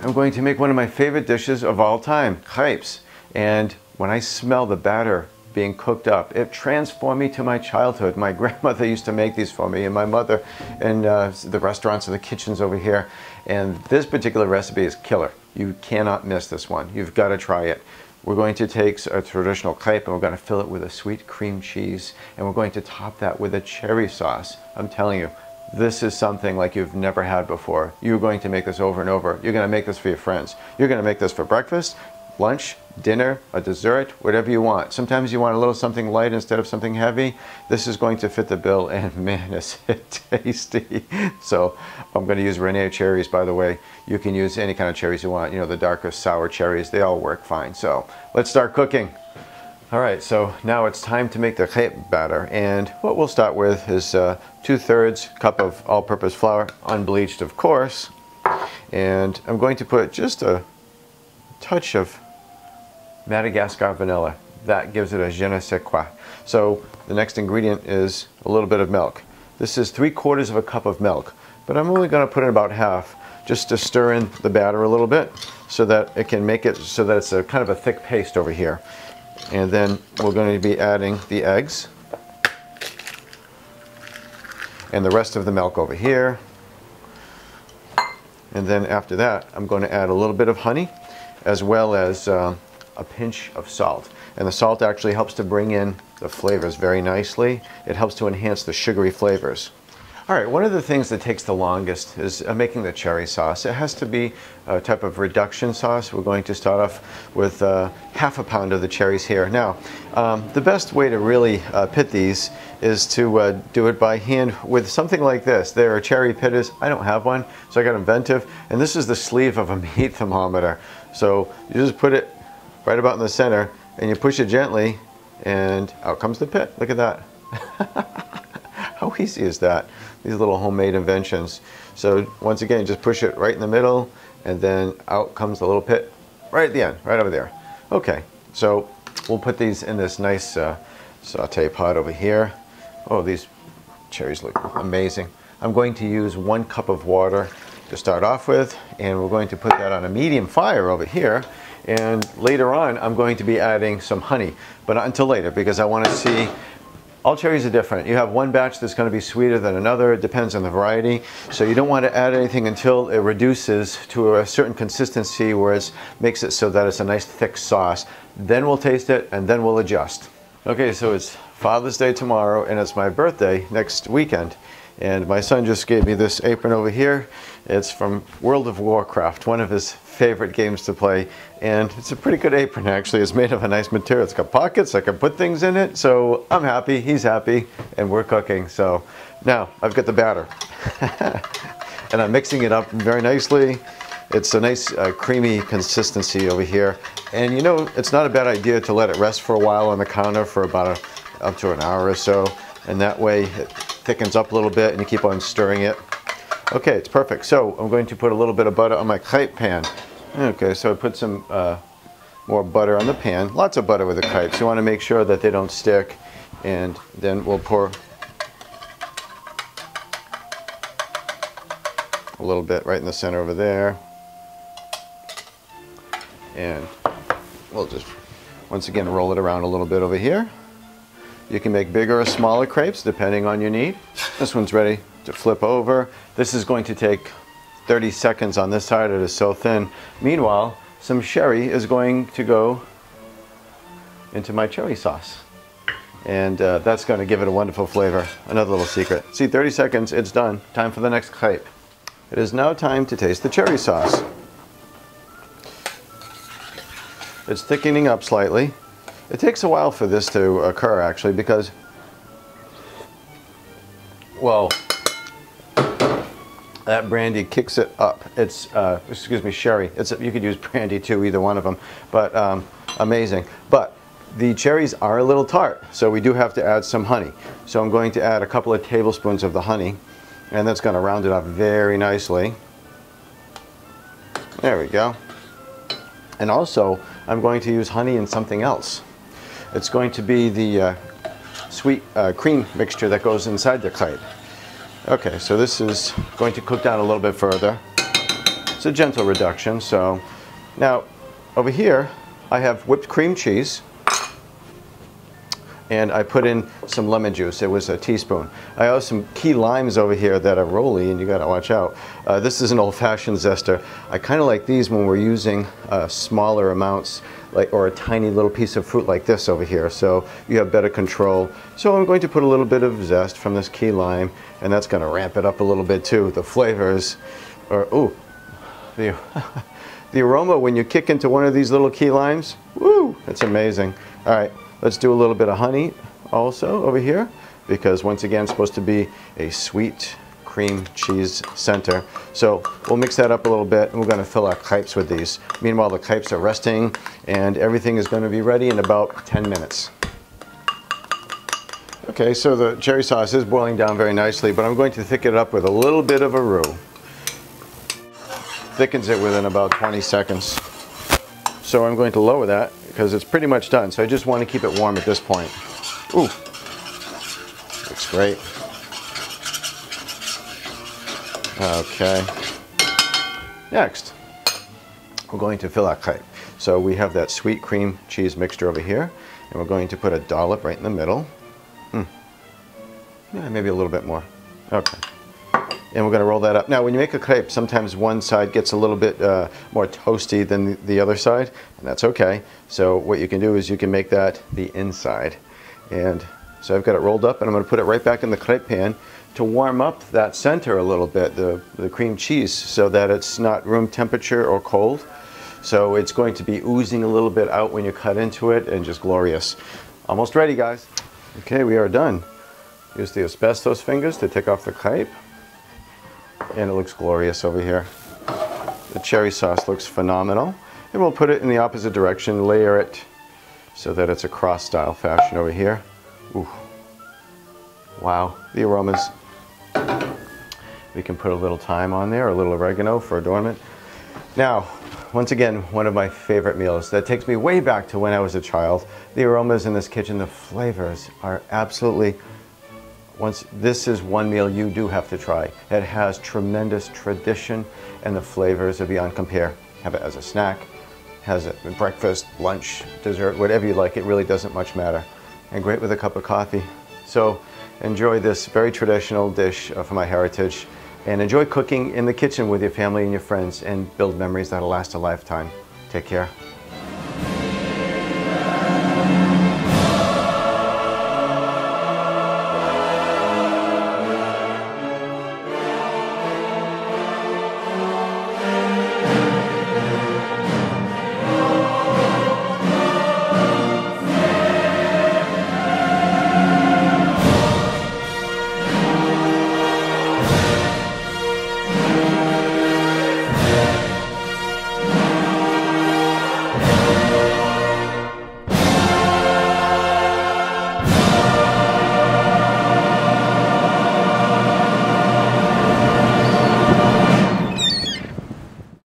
I'm going to make one of my favorite dishes of all time, crêpes. And when I smell the batter being cooked up, it transformed me to my childhood. My grandmother used to make these for me, and my mother in the restaurants and the kitchens over here. And this particular recipe is killer. You cannot miss this one. You've got to try it. We're going to take a traditional crêpe and we're going to fill it with a sweet cream cheese, and we're going to top that with a cherry sauce. I'm telling you, this is something like you've never had before. You're going to make this over and over. You're going to make this for your friends. You're going to make this for breakfast, lunch, dinner, a dessert, whatever you want. Sometimes you want a little something light instead of something heavy. This is going to fit the bill, and man, is it tasty. So I'm going to use Rainier cherries, by the way. You can use any kind of cherries you want. You know, the darkest sour cherries, they all work fine. So let's start cooking. All right, so now it's time to make the crêpe batter, and what we'll start with is 2/3 cup of all-purpose flour, unbleached of course, and I'm going to put just a touch of Madagascar vanilla. That gives it a je ne sais quoi. So the next ingredient is a little bit of milk. This is 3/4 cup of milk, but I'm only going to put in about half just to stir in the batter a little bit so that it can make it so that it's a kind of a thick paste over here. And then we're going to be adding the eggs and the rest of the milk over here. And then after that, I'm going to add a little bit of honey as well as a pinch of salt. And the salt actually helps to bring in the flavors very nicely. It helps to enhance the sugary flavors. All right, one of the things that takes the longest is making the cherry sauce. It has to be a type of reduction sauce. We're going to start off with half a pound of the cherries here. Now, the best way to really pit these is to do it by hand with something like this. There are cherry pitters. I don't have one, so I got inventive. And this is the sleeve of a meat thermometer. So you just put it right about in the center, and you push it gently, and out comes the pit. Look at that. How easy is that? These little homemade inventions. So once again, just push it right in the middle, and then out comes the little pit right at the end, right over there. Okay, so we'll put these in this nice saute pot over here. Oh, these cherries look amazing. I'm going to use 1 cup of water to start off with, and we're going to put that on a medium fire over here. And later on, I'm going to be adding some honey, but not until later, because I want to see. All cherries are different. You have one batch that's going to be sweeter than another. It depends on the variety. So you don't want to add anything until it reduces to a certain consistency where it makes it so that it's a nice thick sauce. Then we'll taste it, and then we'll adjust. Okay, so it's Father's Day tomorrow, and it's my birthday next weekend. And my son just gave me this apron over here. It's from World of Warcraft, one of his favorite games to play. And it's a pretty good apron, actually. It's made of a nice material. It's got pockets. I can put things in it. So I'm happy, he's happy, and we're cooking. So now I've got the batter. And I'm mixing it up very nicely. It's a nice creamy consistency over here. And you know, it's not a bad idea to let it rest for a while on the counter for about up to an hour or so. And that way it thickens up a little bit and you keep on stirring it. Okay, it's perfect. So I'm going to put a little bit of butter on my crêpe pan. Okay, so I put some more butter on the pan. Lots of butter with the crêpes. You want to make sure that they don't stick. And then we'll pour a little bit right in the center over there. And we'll just, once again, roll it around a little bit over here. You can make bigger or smaller crêpes depending on your need. This one's ready to flip over. This is going to take 30 seconds on this side. It is so thin. Meanwhile, some sherry is going to go into my cherry sauce. And that's going to give it a wonderful flavor. Another little secret. See, 30 seconds, it's done. Time for the next crêpe. It is now time to taste the cherry sauce. It's thickening up slightly. It takes a while for this to occur, actually, because, well, that brandy kicks it up. It's, excuse me, sherry. You could use brandy too, either one of them, but amazing. But the cherries are a little tart, so we do have to add some honey. So I'm going to add a couple of tablespoons of the honey, and that's going to round it up very nicely. There we go. And also, I'm going to use honey in something else. It's going to be the sweet cream mixture that goes inside the crêpe. Okay, so this is going to cook down a little bit further. It's It's a gentle reduction. So now over here I have whipped cream cheese, and I put in some lemon juice. It was a teaspoon. I have some key limes over here that are roly, and you gotta watch out. This is an old-fashioned zester. I kind of like these when we're using smaller amounts, or a tiny little piece of fruit like this over here, so you have better control. So I'm going to put a little bit of zest from this key lime, and that's gonna ramp it up a little bit too. The flavors are, ooh, the aroma when you kick into one of these little key limes, woo, it's amazing. All right. Let's do a little bit of honey also over here, because once again it's supposed to be a sweet cream cheese center. So we'll mix that up a little bit, and we're going to fill our crêpes with these. Meanwhile, the crêpes are resting, and everything is going to be ready in about 10 minutes. Okay, so the cherry sauce is boiling down very nicely, but I'm going to thicken it up with a little bit of a roux. Thickens it within about 20 seconds. So I'm going to lower that because it's pretty much done. So I just want to keep it warm at this point. Ooh, looks great. Okay. Next, we're going to fill our crêpe. So we have that sweet cream cheese mixture over here, and we're going to put a dollop right in the middle. Yeah, maybe a little bit more. Okay. And we're going to roll that up. Now, when you make a crêpe, sometimes one side gets a little bit more toasty than the other side, and that's okay. So what you can do is you can make that the inside. And so I've got it rolled up, and I'm going to put it right back in the crêpe pan to warm up that center a little bit, the cream cheese, so that it's not room temperature or cold. So it's going to be oozing a little bit out when you cut into it, and just glorious. Almost ready, guys. Okay, we are done. Use the asbestos fingers to take off the crêpe. And it looks glorious over here. The cherry sauce looks phenomenal. And we'll put it in the opposite direction, layer it so that it's a cross-style fashion over here. Ooh. Wow, the aromas. We can put a little thyme on there, a little oregano for adornment. Now, once again, one of my favorite meals. That takes me way back to when I was a child. The aromas in this kitchen, the flavors are absolutely... This is one meal you do have to try. It has tremendous tradition, and the flavors are beyond compare. Have it as a snack, has it breakfast, lunch, dessert, whatever you like. It really doesn't much matter. And great with a cup of coffee. So enjoy this very traditional dish from my heritage, and enjoy cooking in the kitchen with your family and your friends, and build memories that'll last a lifetime. Take care.